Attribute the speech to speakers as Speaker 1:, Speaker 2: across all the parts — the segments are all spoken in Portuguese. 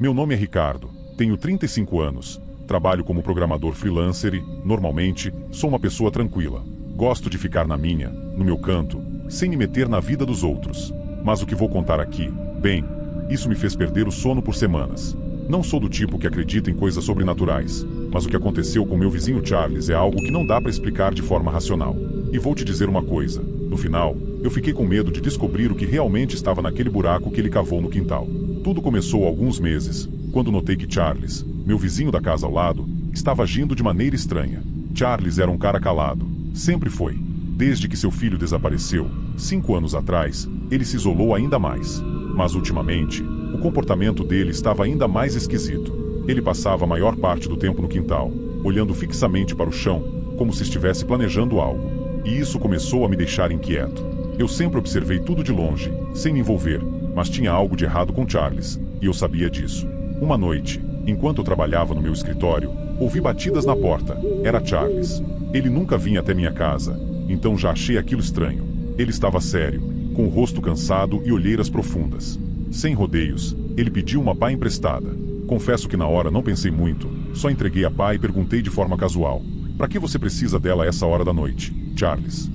Speaker 1: Meu nome é Ricardo, tenho 35 anos, trabalho como programador freelancer e, normalmente, sou uma pessoa tranquila. Gosto de ficar na minha, no meu canto, sem me meter na vida dos outros. Mas o que vou contar aqui, bem, isso me fez perder o sono por semanas. Não sou do tipo que acredita em coisas sobrenaturais, mas o que aconteceu com meu vizinho Charles é algo que não dá para explicar de forma racional. E vou te dizer uma coisa, no final, eu fiquei com medo de descobrir o que realmente estava naquele buraco que ele cavou no quintal. Tudo começou há alguns meses, quando notei que Charles, meu vizinho da casa ao lado, estava agindo de maneira estranha. Charles era um cara calado, sempre foi. Desde que seu filho desapareceu, 5 anos atrás, ele se isolou ainda mais. Mas ultimamente, o comportamento dele estava ainda mais esquisito. Ele passava a maior parte do tempo no quintal, olhando fixamente para o chão, como se estivesse planejando algo. E isso começou a me deixar inquieto. Eu sempre observei tudo de longe, sem me envolver, mas tinha algo de errado com Charles, e eu sabia disso. Uma noite, enquanto eu trabalhava no meu escritório, ouvi batidas na porta. Era Charles. Ele nunca vinha até minha casa, então já achei aquilo estranho. Ele estava sério, com o rosto cansado e olheiras profundas. Sem rodeios, ele pediu uma pá emprestada. Confesso que na hora não pensei muito, só entreguei a pá e perguntei de forma casual: "Para que você precisa dela a essa hora da noite, Charles?"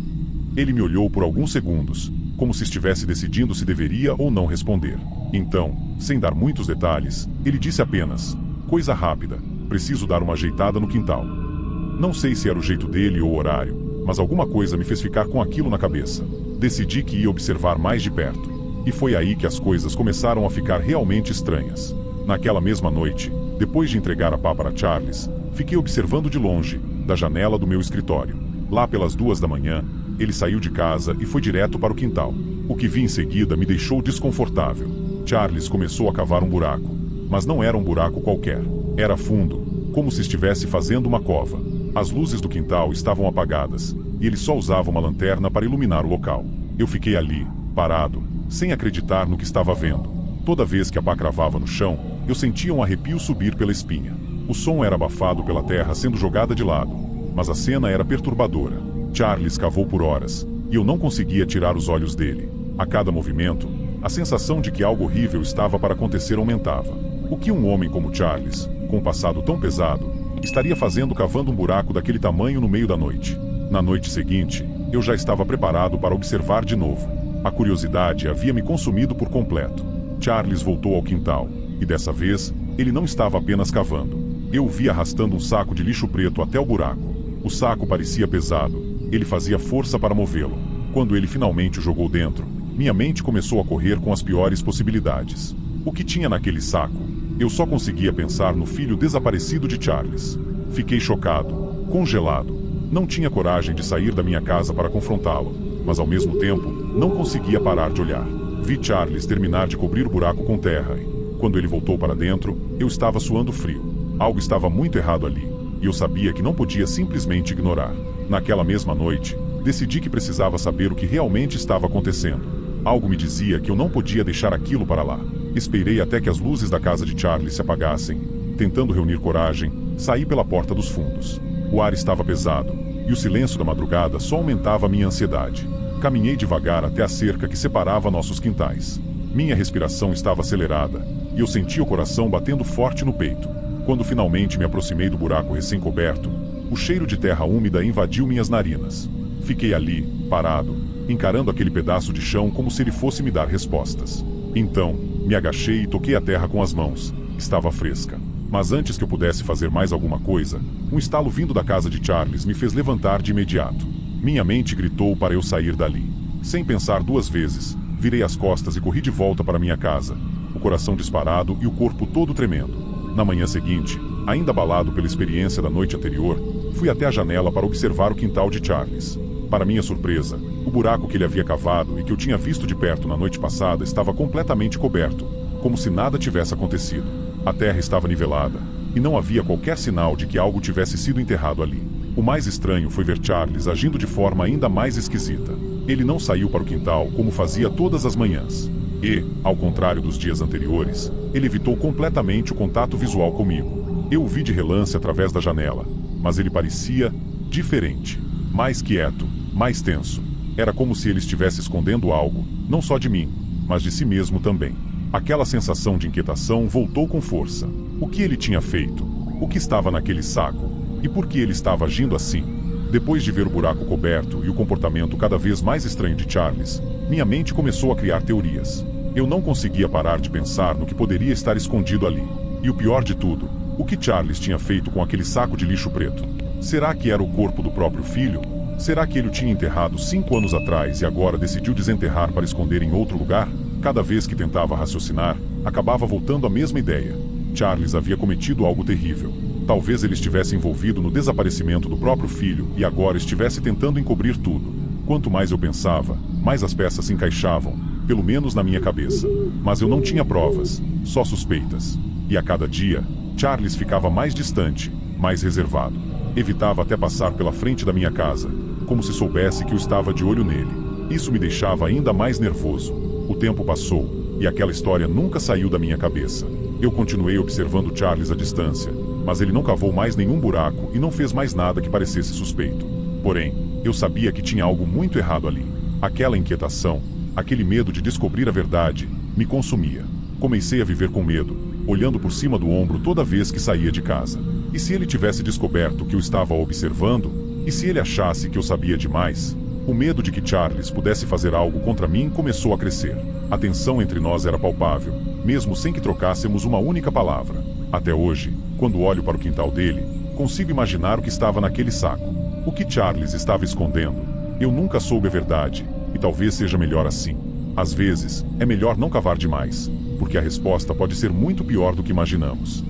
Speaker 1: Ele me olhou por alguns segundos, como se estivesse decidindo se deveria ou não responder. Então, sem dar muitos detalhes, ele disse apenas: "Coisa rápida, preciso dar uma ajeitada no quintal." Não sei se era o jeito dele ou o horário, mas alguma coisa me fez ficar com aquilo na cabeça. Decidi que ia observar mais de perto. E foi aí que as coisas começaram a ficar realmente estranhas. Naquela mesma noite, depois de entregar a pá para Charles, fiquei observando de longe, da janela do meu escritório. Lá pelas 2 da manhã, ele saiu de casa e foi direto para o quintal. O que vi em seguida me deixou desconfortável. Charles começou a cavar um buraco, mas não era um buraco qualquer. Era fundo, como se estivesse fazendo uma cova. As luzes do quintal estavam apagadas, e ele só usava uma lanterna para iluminar o local. Eu fiquei ali, parado, sem acreditar no que estava vendo. Toda vez que a pá cravava no chão, eu sentia um arrepio subir pela espinha. O som era abafado pela terra sendo jogada de lado, mas a cena era perturbadora. Charles cavou por horas, e eu não conseguia tirar os olhos dele. A cada movimento, a sensação de que algo horrível estava para acontecer aumentava. O que um homem como Charles, com um passado tão pesado, estaria fazendo cavando um buraco daquele tamanho no meio da noite? Na noite seguinte, eu já estava preparado para observar de novo. A curiosidade havia me consumido por completo. Charles voltou ao quintal, e dessa vez, ele não estava apenas cavando. Eu o vi arrastando um saco de lixo preto até o buraco. O saco parecia pesado. Ele fazia força para movê-lo. Quando ele finalmente o jogou dentro, minha mente começou a correr com as piores possibilidades. O que tinha naquele saco? Eu só conseguia pensar no filho desaparecido de Charles. Fiquei chocado, congelado. Não tinha coragem de sair da minha casa para confrontá-lo, mas ao mesmo tempo, não conseguia parar de olhar. Vi Charles terminar de cobrir o buraco com terra e, quando ele voltou para dentro, eu estava suando frio. Algo estava muito errado ali, e eu sabia que não podia simplesmente ignorar. Naquela mesma noite, decidi que precisava saber o que realmente estava acontecendo. Algo me dizia que eu não podia deixar aquilo para lá. Esperei até que as luzes da casa de Charles se apagassem. Tentando reunir coragem, saí pela porta dos fundos. O ar estava pesado, e o silêncio da madrugada só aumentava minha ansiedade. Caminhei devagar até a cerca que separava nossos quintais. Minha respiração estava acelerada, e eu sentia o coração batendo forte no peito. Quando finalmente me aproximei do buraco recém-coberto, o cheiro de terra úmida invadiu minhas narinas. Fiquei ali, parado, encarando aquele pedaço de chão como se ele fosse me dar respostas. Então, me agachei e toquei a terra com as mãos. Estava fresca. Mas antes que eu pudesse fazer mais alguma coisa, um estalo vindo da casa de Charles me fez levantar de imediato. Minha mente gritou para eu sair dali. Sem pensar 2 vezes, virei as costas e corri de volta para minha casa, o coração disparado e o corpo todo tremendo. Na manhã seguinte, ainda abalado pela experiência da noite anterior, fui até a janela para observar o quintal de Charles. Para minha surpresa, o buraco que ele havia cavado e que eu tinha visto de perto na noite passada estava completamente coberto, como se nada tivesse acontecido. A terra estava nivelada, e não havia qualquer sinal de que algo tivesse sido enterrado ali. O mais estranho foi ver Charles agindo de forma ainda mais esquisita. Ele não saiu para o quintal como fazia todas as manhãs. E, ao contrário dos dias anteriores, ele evitou completamente o contato visual comigo. Eu o vi de relance através da janela, mas ele parecia diferente. Mais quieto, mais tenso. Era como se ele estivesse escondendo algo, não só de mim, mas de si mesmo também. Aquela sensação de inquietação voltou com força. O que ele tinha feito? O que estava naquele saco? E por que ele estava agindo assim? Depois de ver o buraco coberto e o comportamento cada vez mais estranho de Charles, minha mente começou a criar teorias. Eu não conseguia parar de pensar no que poderia estar escondido ali. E o pior de tudo, o que Charles tinha feito com aquele saco de lixo preto? Será que era o corpo do próprio filho? Será que ele o tinha enterrado 5 anos atrás e agora decidiu desenterrar para esconder em outro lugar? Cada vez que tentava raciocinar, acabava voltando à mesma ideia. Charles havia cometido algo terrível. Talvez ele estivesse envolvido no desaparecimento do próprio filho e agora estivesse tentando encobrir tudo. Quanto mais eu pensava, mais as peças se encaixavam, pelo menos na minha cabeça. Mas eu não tinha provas, só suspeitas. E a cada dia, Charles ficava mais distante, mais reservado. Evitava até passar pela frente da minha casa, como se soubesse que eu estava de olho nele. Isso me deixava ainda mais nervoso. O tempo passou, e aquela história nunca saiu da minha cabeça. Eu continuei observando Charles à distância, mas ele não cavou mais nenhum buraco e não fez mais nada que parecesse suspeito. Porém, eu sabia que tinha algo muito errado ali. Aquela inquietação, aquele medo de descobrir a verdade, me consumia. Comecei a viver com medo, olhando por cima do ombro toda vez que saía de casa. E se ele tivesse descoberto que eu estava observando? E se ele achasse que eu sabia demais? O medo de que Charles pudesse fazer algo contra mim começou a crescer. A tensão entre nós era palpável, mesmo sem que trocássemos uma única palavra. Até hoje, quando olho para o quintal dele, consigo imaginar o que estava naquele saco. O que Charles estava escondendo. Eu nunca soube a verdade, e talvez seja melhor assim. Às vezes, é melhor não cavar demais, porque a resposta pode ser muito pior do que imaginamos.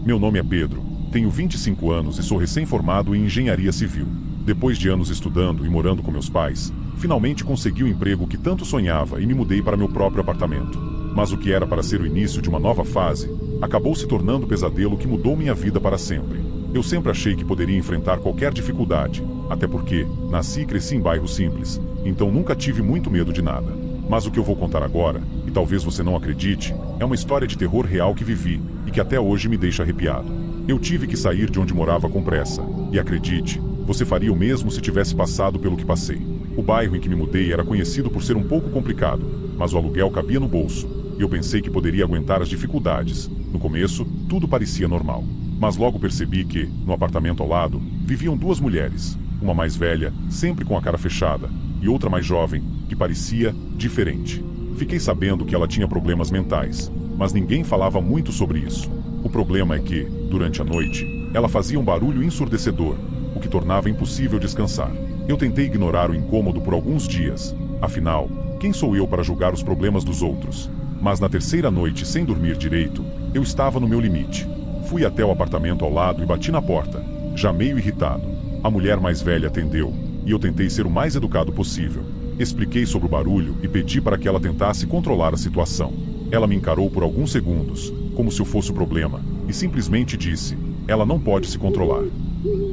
Speaker 1: Meu nome é Pedro, tenho 25 anos e sou recém-formado em engenharia civil. Depois de anos estudando e morando com meus pais, finalmente consegui o emprego que tanto sonhava e me mudei para meu próprio apartamento. Mas o que era para ser o início de uma nova fase, acabou se tornando um pesadelo que mudou minha vida para sempre. Eu sempre achei que poderia enfrentar qualquer dificuldade, até porque nasci e cresci em bairros simples, então nunca tive muito medo de nada. Mas o que eu vou contar agora, e talvez você não acredite, é uma história de terror real que vivi e que até hoje me deixa arrepiado. Eu tive que sair de onde morava com pressa, e acredite, você faria o mesmo se tivesse passado pelo que passei. O bairro em que me mudei era conhecido por ser um pouco complicado, mas o aluguel cabia no bolso, e eu pensei que poderia aguentar as dificuldades. No começo, tudo parecia normal. Mas logo percebi que, no apartamento ao lado, viviam 2 mulheres. Uma mais velha, sempre com a cara fechada, e outra mais jovem, que parecia diferente. Fiquei sabendo que ela tinha problemas mentais, mas ninguém falava muito sobre isso. O problema é que, durante a noite, ela fazia um barulho ensurdecedor, o que tornava impossível descansar. Eu tentei ignorar o incômodo por alguns dias. Afinal, quem sou eu para julgar os problemas dos outros? Mas na terceira noite, sem dormir direito, eu estava no meu limite. Fui até o apartamento ao lado e bati na porta, já meio irritado. A mulher mais velha atendeu, e eu tentei ser o mais educado possível. Expliquei sobre o barulho e pedi para que ela tentasse controlar a situação. Ela me encarou por alguns segundos, como se eu fosse o problema, e simplesmente disse: ela não pode se controlar.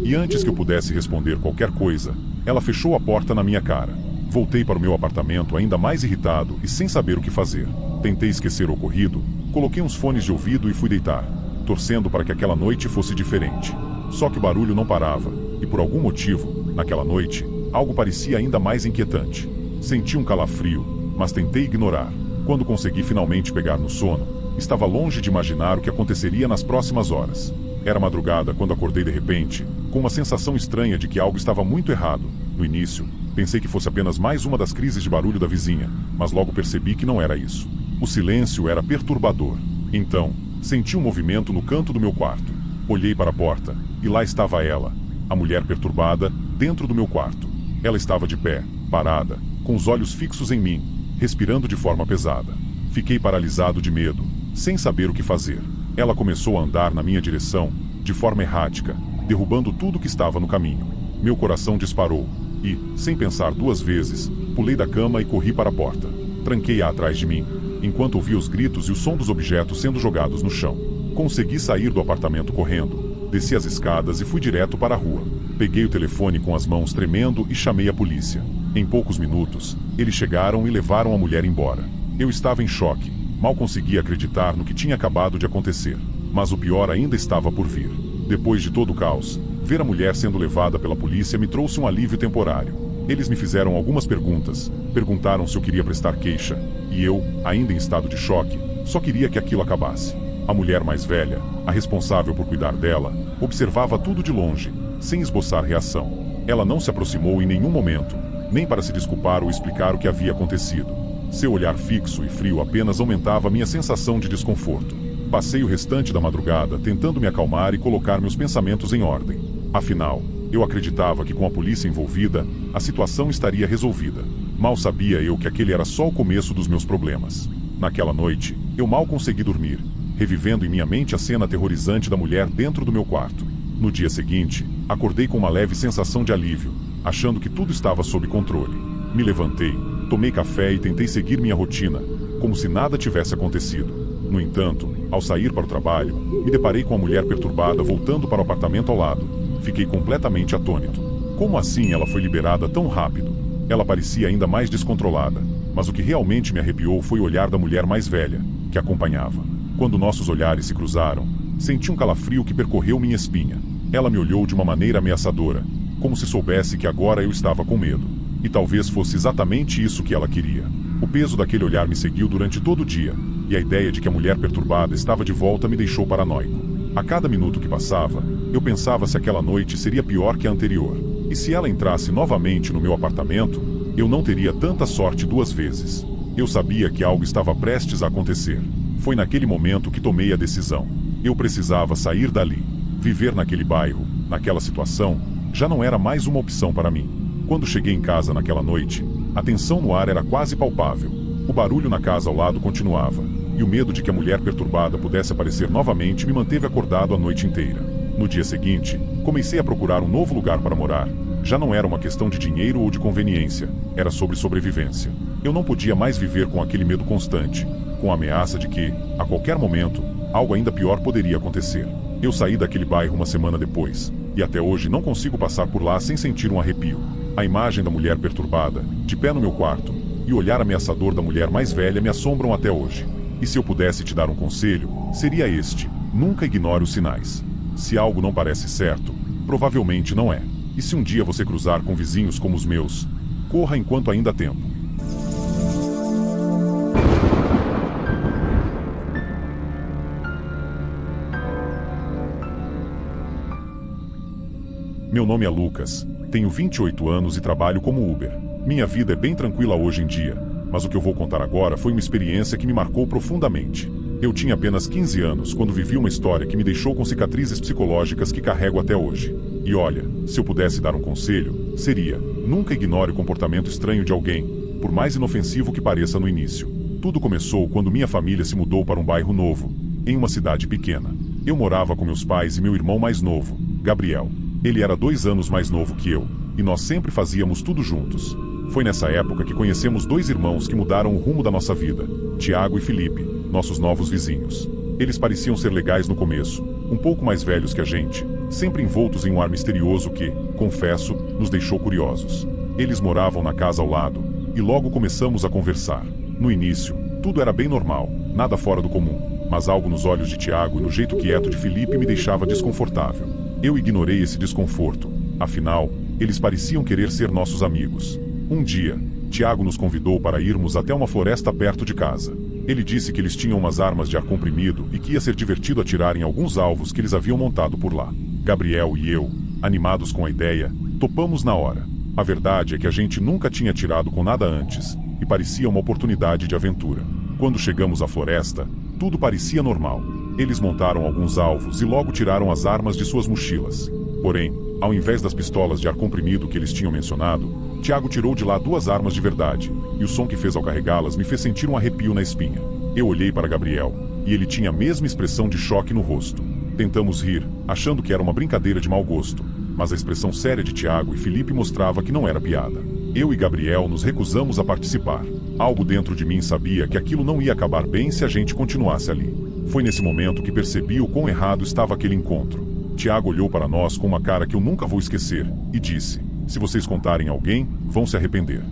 Speaker 1: E antes que eu pudesse responder qualquer coisa, ela fechou a porta na minha cara. Voltei para o meu apartamento ainda mais irritado e sem saber o que fazer. Tentei esquecer o ocorrido, coloquei uns fones de ouvido e fui deitar, torcendo para que aquela noite fosse diferente. Só que o barulho não parava, e por algum motivo, naquela noite, algo parecia ainda mais inquietante. Senti um calafrio, mas tentei ignorar. Quando consegui finalmente pegar no sono, estava longe de imaginar o que aconteceria nas próximas horas. Era madrugada quando acordei de repente, com uma sensação estranha de que algo estava muito errado. No início, pensei que fosse apenas mais uma das crises de barulho da vizinha, mas logo percebi que não era isso. O silêncio era perturbador. Então, senti um movimento no canto do meu quarto. Olhei para a porta, e lá estava ela, a mulher perturbada, dentro do meu quarto. Ela estava de pé, parada, com os olhos fixos em mim, respirando de forma pesada. Fiquei paralisado de medo, sem saber o que fazer. Ela começou a andar na minha direção, de forma errática, derrubando tudo que estava no caminho. Meu coração disparou, e, sem pensar 2 vezes, pulei da cama e corri para a porta. Tranquei-a atrás de mim, enquanto ouvia os gritos e o som dos objetos sendo jogados no chão. Consegui sair do apartamento correndo, desci as escadas e fui direto para a rua. Peguei o telefone com as mãos tremendo e chamei a polícia. Em poucos minutos, eles chegaram e levaram a mulher embora. Eu estava em choque. Mal conseguia acreditar no que tinha acabado de acontecer. Mas o pior ainda estava por vir. Depois de todo o caos, ver a mulher sendo levada pela polícia me trouxe um alívio temporário. Eles me fizeram algumas perguntas, perguntaram se eu queria prestar queixa, e eu, ainda em estado de choque, só queria que aquilo acabasse. A mulher mais velha, a responsável por cuidar dela, observava tudo de longe, sem esboçar reação. Ela não se aproximou em nenhum momento, nem para se desculpar ou explicar o que havia acontecido. Seu olhar fixo e frio apenas aumentava minha sensação de desconforto. Passei o restante da madrugada tentando me acalmar e colocar meus pensamentos em ordem. Afinal, eu acreditava que com a polícia envolvida, a situação estaria resolvida. Mal sabia eu que aquele era só o começo dos meus problemas. Naquela noite, eu mal consegui dormir, revivendo em minha mente a cena aterrorizante da mulher dentro do meu quarto. No dia seguinte, acordei com uma leve sensação de alívio, achando que tudo estava sob controle. Me levantei, tomei café e tentei seguir minha rotina, como se nada tivesse acontecido. No entanto, ao sair para o trabalho, me deparei com a mulher perturbada voltando para o apartamento ao lado. Fiquei completamente atônito. Como assim ela foi liberada tão rápido? Ela parecia ainda mais descontrolada, mas o que realmente me arrepiou foi o olhar da mulher mais velha, que acompanhava. Quando nossos olhares se cruzaram, senti um calafrio que percorreu minha espinha. Ela me olhou de uma maneira ameaçadora, como se soubesse que agora eu estava com medo. E talvez fosse exatamente isso que ela queria. O peso daquele olhar me seguiu durante todo o dia, e a ideia de que a mulher perturbada estava de volta me deixou paranoico. A cada minuto que passava, eu pensava se aquela noite seria pior que a anterior. E se ela entrasse novamente no meu apartamento, eu não teria tanta sorte duas vezes. Eu sabia que algo estava prestes a acontecer. Foi naquele momento que tomei a decisão. Eu precisava sair dali. Viver naquele bairro, naquela situação, já não era mais uma opção para mim. Quando cheguei em casa naquela noite, a tensão no ar era quase palpável. O barulho na casa ao lado continuava, e o medo de que a mulher perturbada pudesse aparecer novamente me manteve acordado a noite inteira. No dia seguinte, comecei a procurar um novo lugar para morar. Já não era uma questão de dinheiro ou de conveniência, era sobre sobrevivência. Eu não podia mais viver com aquele medo constante, com a ameaça de que, a qualquer momento, algo ainda pior poderia acontecer. Eu saí daquele bairro uma semana depois, e até hoje não consigo passar por lá sem sentir um arrepio. A imagem da mulher perturbada, de pé no meu quarto, e o olhar ameaçador da mulher mais velha me assombram até hoje. E se eu pudesse te dar um conselho, seria este: nunca ignore os sinais. Se algo não parece certo, provavelmente não é. E se um dia você cruzar com vizinhos como os meus, corra enquanto ainda há tempo. Meu nome é Lucas, tenho 28 anos e trabalho como Uber. Minha vida é bem tranquila hoje em dia, mas o que eu vou contar agora foi uma experiência que me marcou profundamente. Eu tinha apenas 15 anos quando vivi uma história que me deixou com cicatrizes psicológicas que carrego até hoje. E olha, se eu pudesse dar um conselho, seria: nunca ignore o comportamento estranho de alguém, por mais inofensivo que pareça no início. Tudo começou quando minha família se mudou para um bairro novo, em uma cidade pequena. Eu morava com meus pais e meu irmão mais novo, Gabriel. Ele era 2 anos mais novo que eu, e nós sempre fazíamos tudo juntos. Foi nessa época que conhecemos 2 irmãos que mudaram o rumo da nossa vida, Tiago e Felipe, nossos novos vizinhos. Eles pareciam ser legais no começo, um pouco mais velhos que a gente, sempre envoltos em um ar misterioso que, confesso, nos deixou curiosos. Eles moravam na casa ao lado, e logo começamos a conversar. No início, tudo era bem normal, nada fora do comum, mas algo nos olhos de Tiago e no jeito quieto de Felipe me deixava desconfortável. Eu ignorei esse desconforto, afinal, eles pareciam querer ser nossos amigos. Um dia, Tiago nos convidou para irmos até uma floresta perto de casa. Ele disse que eles tinham umas armas de ar comprimido e que ia ser divertido atirar em alguns alvos que eles haviam montado por lá. Gabriel e eu, animados com a ideia, topamos na hora. A verdade é que a gente nunca tinha atirado com nada antes, e parecia uma oportunidade de aventura. Quando chegamos à floresta, tudo parecia normal. Eles montaram alguns alvos e logo tiraram as armas de suas mochilas. Porém, ao invés das pistolas de ar comprimido que eles tinham mencionado, Tiago tirou de lá 2 armas de verdade, e o som que fez ao carregá-las me fez sentir um arrepio na espinha. Eu olhei para Gabriel, e ele tinha a mesma expressão de choque no rosto. Tentamos rir, achando que era uma brincadeira de mau gosto, mas a expressão séria de Tiago e Felipe mostrava que não era piada. Eu e Gabriel nos recusamos a participar. Algo dentro de mim sabia que aquilo não ia acabar bem se a gente continuasse ali. Foi nesse momento que percebi o quão errado estava aquele encontro. Tiago olhou para nós com uma cara que eu nunca vou esquecer, e disse: se vocês contarem a alguém, vão se arrepender.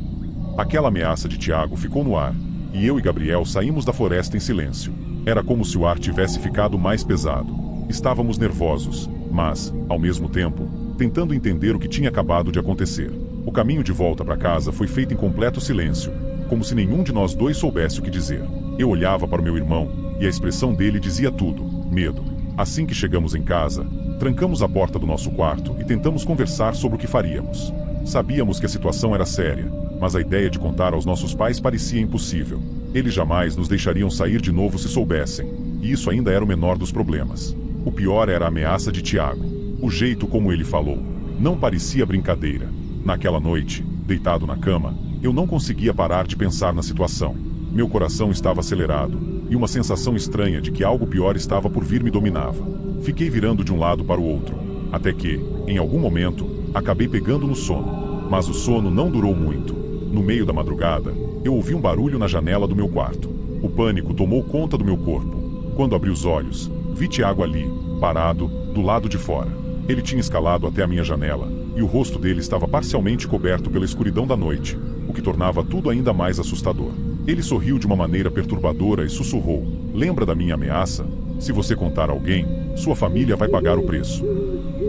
Speaker 1: Aquela ameaça de Tiago ficou no ar, e eu e Gabriel saímos da floresta em silêncio. Era como se o ar tivesse ficado mais pesado. Estávamos nervosos, mas, ao mesmo tempo, tentando entender o que tinha acabado de acontecer. O caminho de volta para casa foi feito em completo silêncio, como se nenhum de nós dois soubesse o que dizer. Eu olhava para o meu irmão, e a expressão dele dizia tudo: medo. Assim que chegamos em casa, trancamos a porta do nosso quarto e tentamos conversar sobre o que faríamos. Sabíamos que a situação era séria, mas a ideia de contar aos nossos pais parecia impossível. Eles jamais nos deixariam sair de novo se soubessem, e isso ainda era o menor dos problemas. O pior era a ameaça de Tiago. O jeito como ele falou não parecia brincadeira. Naquela noite, deitado na cama, eu não conseguia parar de pensar na situação. Meu coração estava acelerado, e uma sensação estranha de que algo pior estava por vir me dominava. Fiquei virando de um lado para o outro, até que, em algum momento, acabei pegando no sono. Mas o sono não durou muito. No meio da madrugada, eu ouvi um barulho na janela do meu quarto. O pânico tomou conta do meu corpo. Quando abri os olhos, vi Tiago ali, parado, do lado de fora. Ele tinha escalado até a minha janela, e o rosto dele estava parcialmente coberto pela escuridão da noite, o que tornava tudo ainda mais assustador. Ele sorriu de uma maneira perturbadora e sussurrou: "Lembra da minha ameaça? Se você contar a alguém, sua família vai pagar o preço."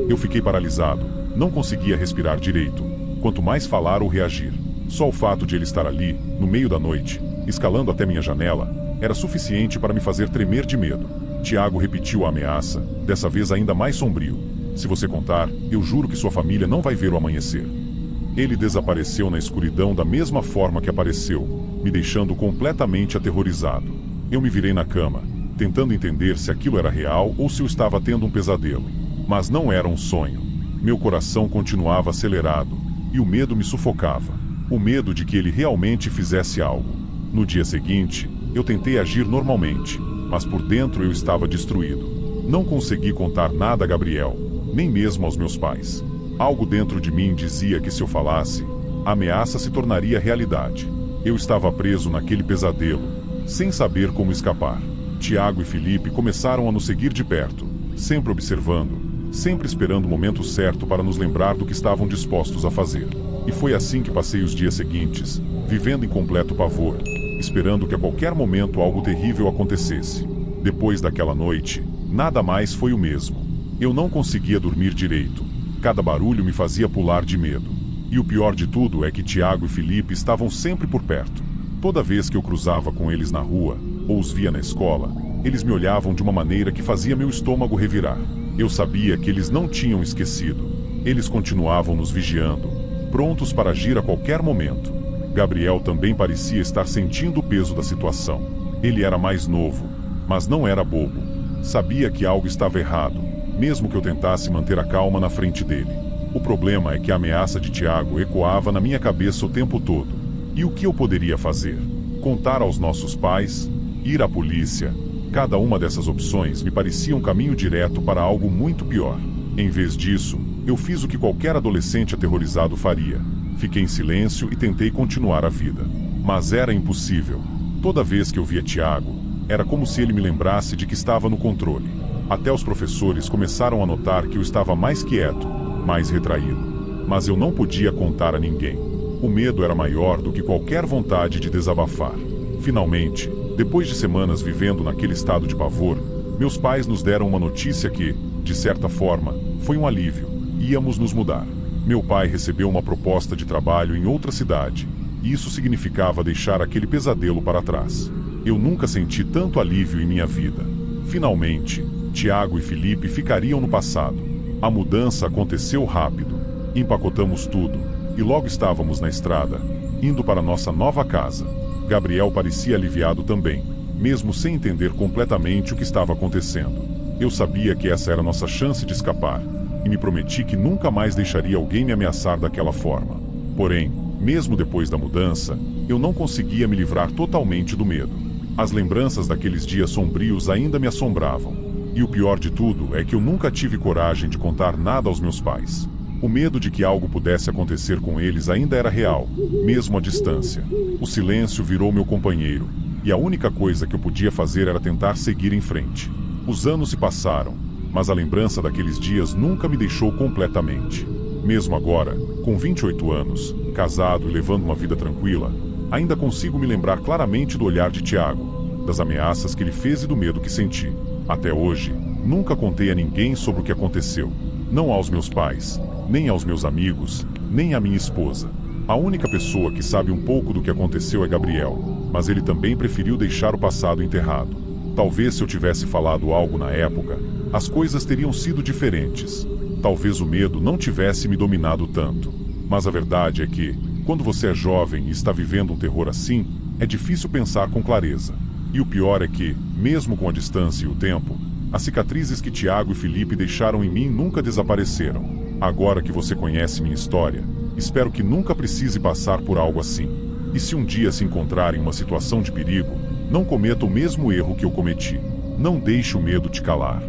Speaker 1: Eu fiquei paralisado, não conseguia respirar direito, quanto mais falar ou reagir. Só o fato de ele estar ali, no meio da noite, escalando até minha janela, era suficiente para me fazer tremer de medo. Tiago repetiu a ameaça, dessa vez ainda mais sombrio: "Se você contar, eu juro que sua família não vai ver o amanhecer." Ele desapareceu na escuridão da mesma forma que apareceu, me deixando completamente aterrorizado. Eu me virei na cama, tentando entender se aquilo era real ou se eu estava tendo um pesadelo. Mas não era um sonho. Meu coração continuava acelerado, e o medo me sufocava. O medo de que ele realmente fizesse algo. No dia seguinte, eu tentei agir normalmente, mas por dentro eu estava destruído. Não consegui contar nada a Gabriel, nem mesmo aos meus pais. Algo dentro de mim dizia que se eu falasse, a ameaça se tornaria realidade. Eu estava preso naquele pesadelo, sem saber como escapar. Tiago e Felipe começaram a nos seguir de perto, sempre observando, sempre esperando o momento certo para nos lembrar do que estavam dispostos a fazer. E foi assim que passei os dias seguintes, vivendo em completo pavor, esperando que a qualquer momento algo terrível acontecesse. Depois daquela noite, nada mais foi o mesmo. Eu não conseguia dormir direito. Cada barulho me fazia pular de medo. E o pior de tudo é que Tiago e Felipe estavam sempre por perto. Toda vez que eu cruzava com eles na rua, ou os via na escola, eles me olhavam de uma maneira que fazia meu estômago revirar. Eu sabia que eles não tinham esquecido. Eles continuavam nos vigiando, prontos para agir a qualquer momento. Gabriel também parecia estar sentindo o peso da situação. Ele era mais novo, mas não era bobo. Sabia que algo estava errado, mesmo que eu tentasse manter a calma na frente dele. O problema é que a ameaça de Tiago ecoava na minha cabeça o tempo todo. E o que eu poderia fazer? Contar aos nossos pais? Ir à polícia? Cada uma dessas opções me parecia um caminho direto para algo muito pior. Em vez disso, eu fiz o que qualquer adolescente aterrorizado faria. Fiquei em silêncio e tentei continuar a vida. Mas era impossível. Toda vez que eu via Tiago, era como se ele me lembrasse de que estava no controle. Até os professores começaram a notar que eu estava mais quieto, mais retraído. Mas eu não podia contar a ninguém. O medo era maior do que qualquer vontade de desabafar. Finalmente, depois de semanas vivendo naquele estado de pavor, meus pais nos deram uma notícia que, de certa forma, foi um alívio. Íamos nos mudar. Meu pai recebeu uma proposta de trabalho em outra cidade, e isso significava deixar aquele pesadelo para trás. Eu nunca senti tanto alívio em minha vida. Finalmente, Tiago e Felipe ficariam no passado. A mudança aconteceu rápido. Empacotamos tudo, e logo estávamos na estrada, indo para nossa nova casa. Gabriel parecia aliviado também, mesmo sem entender completamente o que estava acontecendo. Eu sabia que essa era nossa chance de escapar, e me prometi que nunca mais deixaria alguém me ameaçar daquela forma. Porém, mesmo depois da mudança, eu não conseguia me livrar totalmente do medo. As lembranças daqueles dias sombrios ainda me assombravam. E o pior de tudo é que eu nunca tive coragem de contar nada aos meus pais. O medo de que algo pudesse acontecer com eles ainda era real, mesmo à distância. O silêncio virou meu companheiro, e a única coisa que eu podia fazer era tentar seguir em frente. Os anos se passaram, mas a lembrança daqueles dias nunca me deixou completamente. Mesmo agora, com 28 anos, casado e levando uma vida tranquila, ainda consigo me lembrar claramente do olhar de Tiago, das ameaças que ele fez e do medo que senti. Até hoje, Nunca contei a ninguém sobre o que aconteceu. Não aos meus pais, nem aos meus amigos, nem à minha esposa. A única pessoa que sabe um pouco do que aconteceu é Gabriel, mas ele também preferiu deixar o passado enterrado. Talvez se eu tivesse falado algo na época, as coisas teriam sido diferentes. Talvez o medo não tivesse me dominado tanto. Mas a verdade é que, quando você é jovem e está vivendo um terror assim, é difícil pensar com clareza. E o pior é que, mesmo com a distância e o tempo, as cicatrizes que Tiago e Felipe deixaram em mim nunca desapareceram. Agora que você conhece minha história, espero que nunca precise passar por algo assim. E se um dia se encontrar em uma situação de perigo, não cometa o mesmo erro que eu cometi. Não deixe o medo te calar.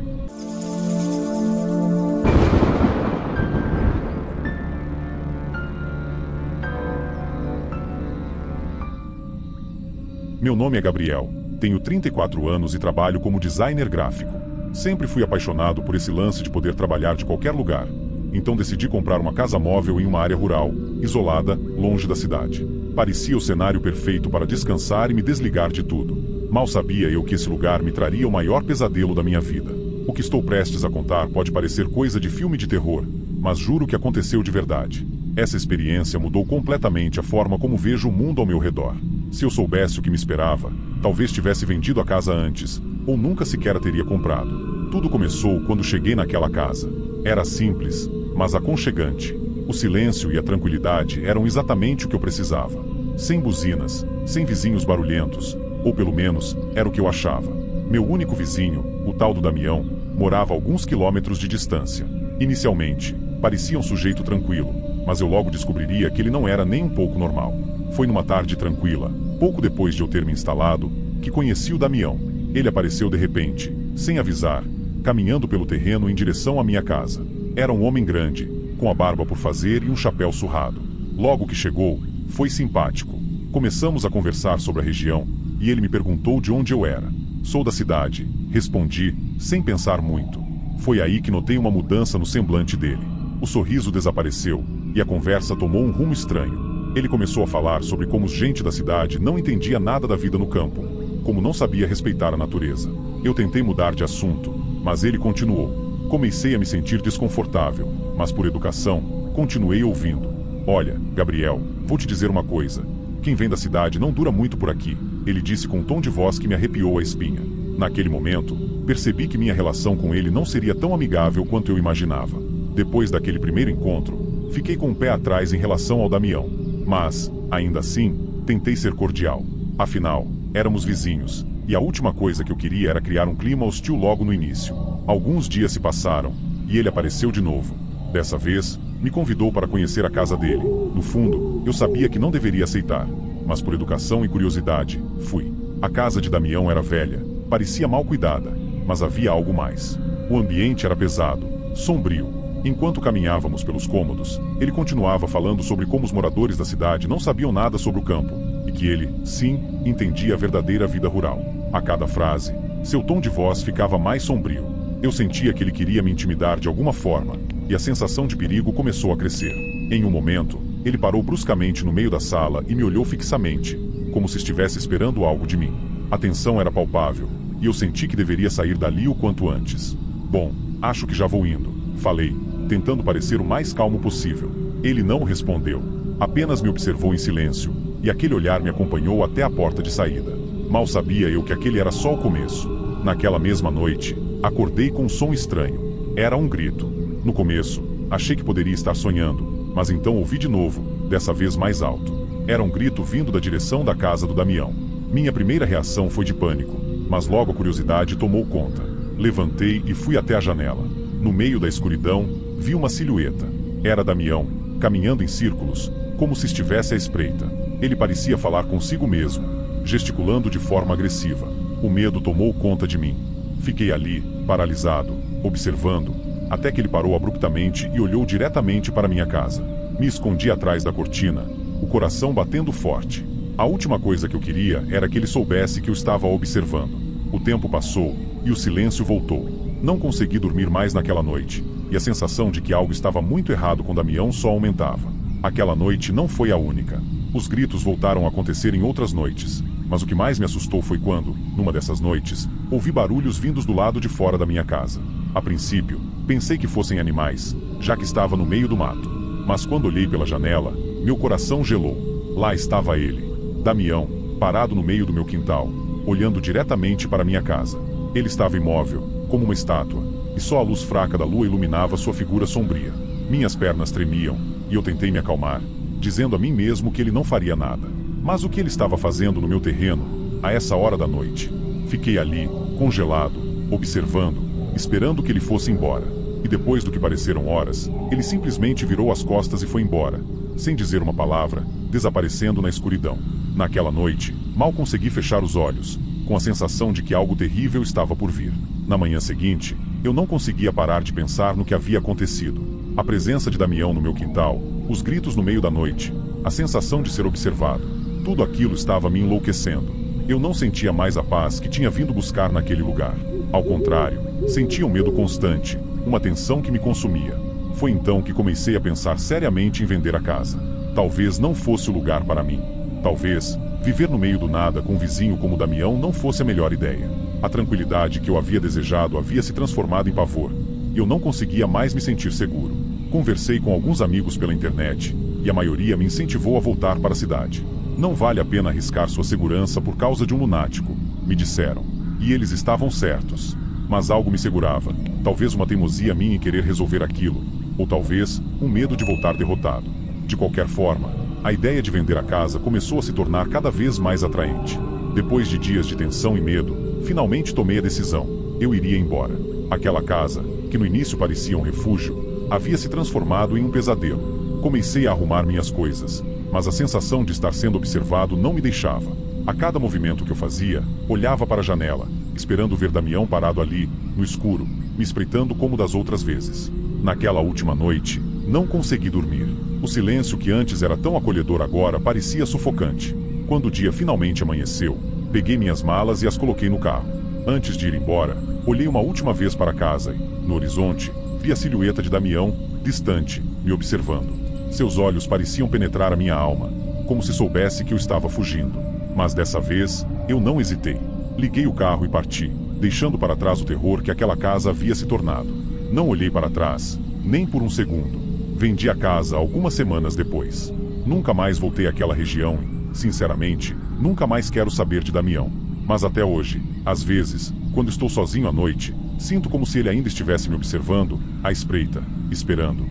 Speaker 1: Meu nome é Gabriel, tenho 34 anos e trabalho como designer gráfico. Sempre fui apaixonado por esse lance de poder trabalhar de qualquer lugar. Então decidi comprar uma casa móvel em uma área rural, isolada, longe da cidade. Parecia o cenário perfeito para descansar e me desligar de tudo. Mal sabia eu que esse lugar me traria o maior pesadelo da minha vida. O que estou prestes a contar pode parecer coisa de filme de terror, mas juro que aconteceu de verdade. Essa experiência mudou completamente a forma como vejo o mundo ao meu redor. Se eu soubesse o que me esperava, talvez tivesse vendido a casa antes, ou nunca sequer a teria comprado. Tudo começou quando cheguei naquela casa. Era simples, mas aconchegante. O silêncio e a tranquilidade eram exatamente o que eu precisava. Sem buzinas, sem vizinhos barulhentos, ou pelo menos, era o que eu achava. Meu único vizinho, o tal do Damião, morava a alguns quilômetros de distância. Inicialmente, parecia um sujeito tranquilo, mas eu logo descobriria que ele não era nem um pouco normal. Foi numa tarde tranquila, pouco depois de eu ter me instalado, que conheci o Damião. Ele apareceu de repente, sem avisar, caminhando pelo terreno em direção à minha casa. Era um homem grande, com a barba por fazer e um chapéu surrado. Logo que chegou, foi simpático. Começamos a conversar sobre a região, e ele me perguntou de onde eu era. Sou da cidade, respondi, sem pensar muito. Foi aí que notei uma mudança no semblante dele. O sorriso desapareceu, e a conversa tomou um rumo estranho. Ele começou a falar sobre como gente da cidade não entendia nada da vida no campo, como não sabia respeitar a natureza. Eu tentei mudar de assunto, mas ele continuou. Comecei a me sentir desconfortável, mas por educação, continuei ouvindo. Olha, Gabriel, vou te dizer uma coisa. Quem vem da cidade não dura muito por aqui, ele disse com um tom de voz que me arrepiou a espinha. Naquele momento, percebi que minha relação com ele não seria tão amigável quanto eu imaginava. Depois daquele primeiro encontro, fiquei com o pé atrás em relação ao Damião. Mas, ainda assim, tentei ser cordial. Afinal, éramos vizinhos, e a última coisa que eu queria era criar um clima hostil logo no início. Alguns dias se passaram, e ele apareceu de novo. Dessa vez, me convidou para conhecer a casa dele. No fundo, eu sabia que não deveria aceitar, mas por educação e curiosidade, fui. A casa de Damião era velha, parecia mal cuidada, mas havia algo mais. O ambiente era pesado, sombrio. Enquanto caminhávamos pelos cômodos, ele continuava falando sobre como os moradores da cidade não sabiam nada sobre o campo, e que ele, sim, entendia a verdadeira vida rural. A cada frase, seu tom de voz ficava mais sombrio. Eu sentia que ele queria me intimidar de alguma forma, e a sensação de perigo começou a crescer. Em um momento, ele parou bruscamente no meio da sala e me olhou fixamente, como se estivesse esperando algo de mim. A tensão era palpável, e eu senti que deveria sair dali o quanto antes. Bom, acho que já vou indo, falei, tentando parecer o mais calmo possível. Ele não respondeu, apenas me observou em silêncio, e aquele olhar me acompanhou até a porta de saída. Mal sabia eu que aquele era só o começo. Naquela mesma noite, acordei com um som estranho. Era um grito. No começo, achei que poderia estar sonhando, mas então ouvi de novo, dessa vez mais alto. Era um grito vindo da direção da casa do Damião. Minha primeira reação foi de pânico, mas logo a curiosidade tomou conta. Levantei e fui até a janela. No meio da escuridão, vi uma silhueta. Era Damião, caminhando em círculos, como se estivesse à espreita. Ele parecia falar consigo mesmo, gesticulando de forma agressiva. O medo tomou conta de mim. Fiquei ali, paralisado, observando, até que ele parou abruptamente e olhou diretamente para minha casa. Me escondi atrás da cortina, o coração batendo forte. A última coisa que eu queria era que ele soubesse que eu estava observando. O tempo passou, e o silêncio voltou. Não consegui dormir mais naquela noite, e a sensação de que algo estava muito errado com Damião só aumentava. Aquela noite não foi a única. Os gritos voltaram a acontecer em outras noites. Mas o que mais me assustou foi quando, numa dessas noites, ouvi barulhos vindos do lado de fora da minha casa. A princípio, pensei que fossem animais, já que estava no meio do mato. Mas quando olhei pela janela, meu coração gelou. Lá estava ele, Damião, parado no meio do meu quintal, olhando diretamente para minha casa. Ele estava imóvel, como uma estátua, e só a luz fraca da lua iluminava sua figura sombria. Minhas pernas tremiam, e eu tentei me acalmar, dizendo a mim mesmo que ele não faria nada. Mas o que ele estava fazendo no meu terreno, a essa hora da noite? Fiquei ali, congelado, observando, esperando que ele fosse embora. E depois do que pareceram horas, ele simplesmente virou as costas e foi embora, sem dizer uma palavra, desaparecendo na escuridão. Naquela noite, mal consegui fechar os olhos, com a sensação de que algo terrível estava por vir. Na manhã seguinte, eu não conseguia parar de pensar no que havia acontecido. A presença de Damião no meu quintal, os gritos no meio da noite, a sensação de ser observado. Tudo aquilo estava me enlouquecendo. Eu não sentia mais a paz que tinha vindo buscar naquele lugar. Ao contrário, sentia um medo constante, uma tensão que me consumia. Foi então que comecei a pensar seriamente em vender a casa. Talvez não fosse o lugar para mim. Talvez, viver no meio do nada com um vizinho como Damião não fosse a melhor ideia. A tranquilidade que eu havia desejado havia se transformado em pavor. Eu não conseguia mais me sentir seguro. Conversei com alguns amigos pela internet, e a maioria me incentivou a voltar para a cidade. Não vale a pena arriscar sua segurança por causa de um lunático, me disseram. E eles estavam certos. Mas algo me segurava. Talvez uma teimosia minha em querer resolver aquilo. Ou talvez, um medo de voltar derrotado. De qualquer forma, a ideia de vender a casa começou a se tornar cada vez mais atraente. Depois de dias de tensão e medo, finalmente tomei a decisão. Eu iria embora. Aquela casa, que no início parecia um refúgio, havia se transformado em um pesadelo. Comecei a arrumar minhas coisas. Mas a sensação de estar sendo observado não me deixava. A cada movimento que eu fazia, olhava para a janela, esperando ver Damião parado ali, no escuro, me espreitando como das outras vezes. Naquela última noite, não consegui dormir. O silêncio que antes era tão acolhedor agora parecia sufocante. Quando o dia finalmente amanheceu, peguei minhas malas e as coloquei no carro. Antes de ir embora, olhei uma última vez para casa e, no horizonte, vi a silhueta de Damião, distante, me observando. Seus olhos pareciam penetrar a minha alma, como se soubesse que eu estava fugindo. Mas dessa vez, eu não hesitei. Liguei o carro e parti, deixando para trás o terror que aquela casa havia se tornado. Não olhei para trás, nem por um segundo. Vendi a casa algumas semanas depois. Nunca mais voltei àquela região e, sinceramente, nunca mais quero saber de Damião. Mas até hoje, às vezes, quando estou sozinho à noite, sinto como se ele ainda estivesse me observando, à espreita, esperando.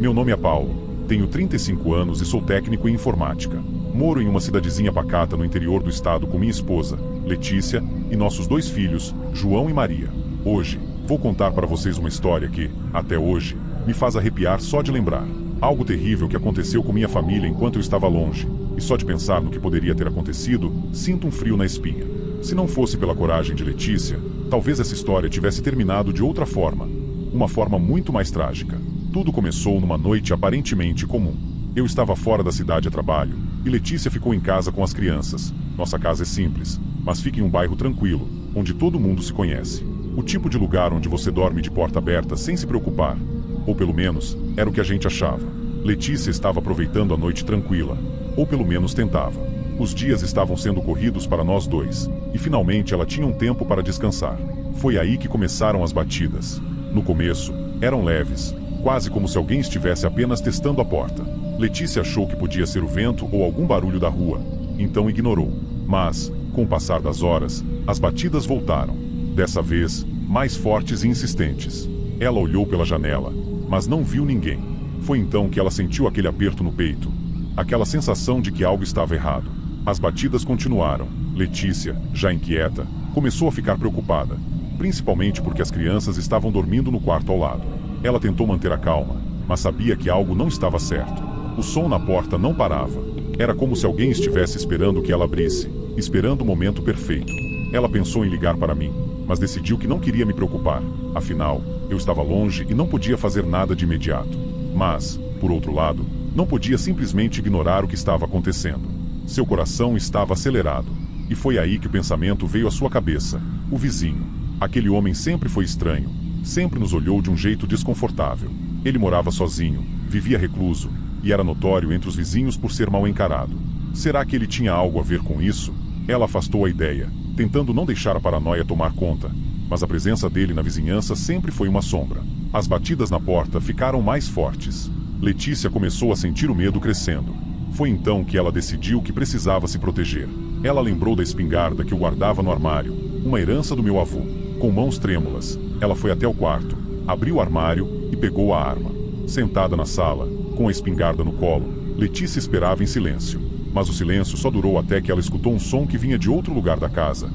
Speaker 1: Meu nome é Paulo, tenho 35 anos e sou técnico em informática. Moro em uma cidadezinha pacata no interior do estado com minha esposa, Letícia, e nossos 2 filhos, João e Maria. Hoje, vou contar para vocês uma história que, até hoje, me faz arrepiar só de lembrar. Algo terrível que aconteceu com minha família enquanto eu estava longe, e só de pensar no que poderia ter acontecido, sinto um frio na espinha. Se não fosse pela coragem de Letícia, talvez essa história tivesse terminado de outra forma, uma forma muito mais trágica. Tudo começou numa noite aparentemente comum. Eu estava fora da cidade a trabalho, e Letícia ficou em casa com as crianças. Nossa casa é simples, mas fica em um bairro tranquilo, onde todo mundo se conhece. O tipo de lugar onde você dorme de porta aberta sem se preocupar. Ou pelo menos, era o que a gente achava. Letícia estava aproveitando a noite tranquila. Ou pelo menos tentava. Os dias estavam sendo corridos para nós 2, e finalmente ela tinha um tempo para descansar. Foi aí que começaram as batidas. No começo, eram leves, quase como se alguém estivesse apenas testando a porta. Letícia achou que podia ser o vento ou algum barulho da rua, então ignorou. Mas, com o passar das horas, as batidas voltaram. Dessa vez, mais fortes e insistentes. Ela olhou pela janela, mas não viu ninguém. Foi então que ela sentiu aquele aperto no peito. Aquela sensação de que algo estava errado. As batidas continuaram. Letícia, já inquieta, começou a ficar preocupada, principalmente porque as crianças estavam dormindo no quarto ao lado. Ela tentou manter a calma, mas sabia que algo não estava certo. O som na porta não parava. Era como se alguém estivesse esperando que ela abrisse, esperando o momento perfeito. Ela pensou em ligar para mim, mas decidiu que não queria me preocupar. Afinal, eu estava longe e não podia fazer nada de imediato. Mas, por outro lado, não podia simplesmente ignorar o que estava acontecendo. Seu coração estava acelerado. E foi aí que o pensamento veio à sua cabeça. O vizinho. Aquele homem sempre foi estranho. sempre nos olhou de um jeito desconfortável. Ele morava sozinho, vivia recluso, e era notório entre os vizinhos por ser mal encarado. Será que ele tinha algo a ver com isso? Ela afastou a ideia, tentando não deixar a paranoia tomar conta, mas a presença dele na vizinhança sempre foi uma sombra. As batidas na porta ficaram mais fortes. Letícia começou a sentir o medo crescendo. Foi então que ela decidiu que precisava se proteger. Ela lembrou da espingarda que eu guardava no armário, uma herança do meu avô. Com mãos trêmulas, ela foi até o quarto, abriu o armário e pegou a arma. Sentada na sala, com a espingarda no colo, Letícia esperava em silêncio. Mas o silêncio só durou até que ela escutou um som que vinha de outro lugar da casa.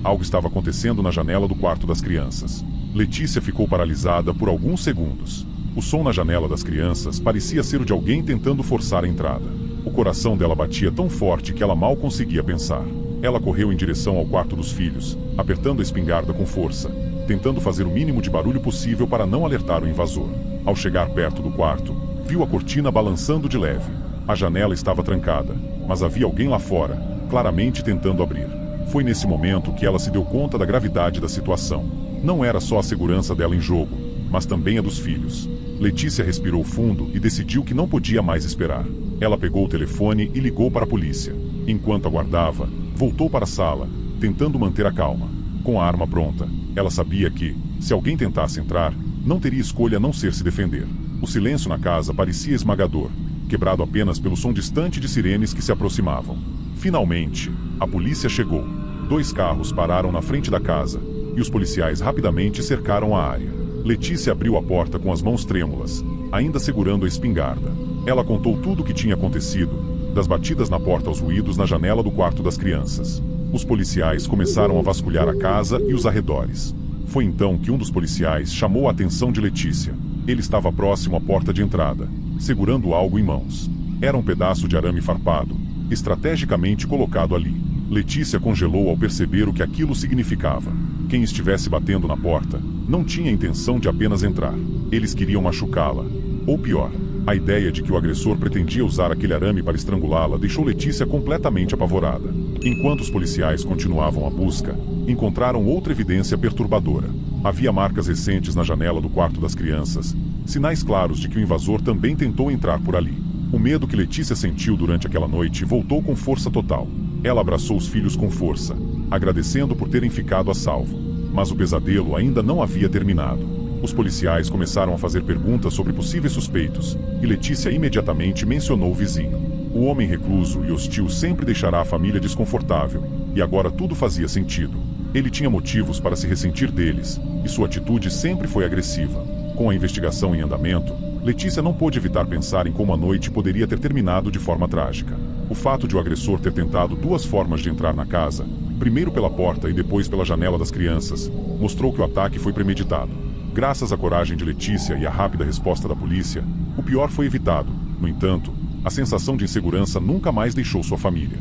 Speaker 1: Algo estava acontecendo na janela do quarto das crianças. Letícia ficou paralisada por alguns segundos. O som na janela das crianças parecia ser o de alguém tentando forçar a entrada. O coração dela batia tão forte que ela mal conseguia pensar. Ela correu em direção ao quarto dos filhos, apertando a espingarda com força, tentando fazer o mínimo de barulho possível para não alertar o invasor. Ao chegar perto do quarto, viu a cortina balançando de leve. A janela estava trancada, mas havia alguém lá fora, claramente tentando abrir. Foi nesse momento que ela se deu conta da gravidade da situação. Não era só a segurança dela em jogo, mas também a dos filhos. Letícia respirou fundo e decidiu que não podia mais esperar. Ela pegou o telefone e ligou para a polícia. Enquanto aguardava, voltou para a sala, tentando manter a calma. Com a arma pronta, ela sabia que, se alguém tentasse entrar, não teria escolha a não ser se defender. O silêncio na casa parecia esmagador, quebrado apenas pelo som distante de sirenes que se aproximavam. Finalmente, a polícia chegou. 2 carros pararam na frente da casa, e os policiais rapidamente cercaram a área. Letícia abriu a porta com as mãos trêmulas, ainda segurando a espingarda. Ela contou tudo o que tinha acontecido, das batidas na porta aos ruídos na janela do quarto das crianças. Os policiais começaram a vasculhar a casa e os arredores. Foi então que um dos policiais chamou a atenção de Letícia. Ele estava próximo à porta de entrada, segurando algo em mãos. Era um pedaço de arame farpado, estrategicamente colocado ali. Letícia congelou ao perceber o que aquilo significava. Quem estivesse batendo na porta não tinha intenção de apenas entrar. Eles queriam machucá-la. Ou pior, a ideia de que o agressor pretendia usar aquele arame para estrangulá-la deixou Letícia completamente apavorada. Enquanto os policiais continuavam a busca, encontraram outra evidência perturbadora. Havia marcas recentes na janela do quarto das crianças, sinais claros de que o invasor também tentou entrar por ali. O medo que Letícia sentiu durante aquela noite voltou com força total. Ela abraçou os filhos com força, agradecendo por terem ficado a salvo. Mas o pesadelo ainda não havia terminado. Os policiais começaram a fazer perguntas sobre possíveis suspeitos, e Letícia imediatamente mencionou o vizinho. O homem recluso e hostil sempre deixará a família desconfortável, e agora tudo fazia sentido. Ele tinha motivos para se ressentir deles, e sua atitude sempre foi agressiva. Com a investigação em andamento, Letícia não pôde evitar pensar em como a noite poderia ter terminado de forma trágica. O fato de o agressor ter tentado 2 formas de entrar na casa, primeiro pela porta e depois pela janela das crianças, mostrou que o ataque foi premeditado. Graças à coragem de Letícia e à rápida resposta da polícia, o pior foi evitado. No entanto, a sensação de insegurança nunca mais deixou sua família.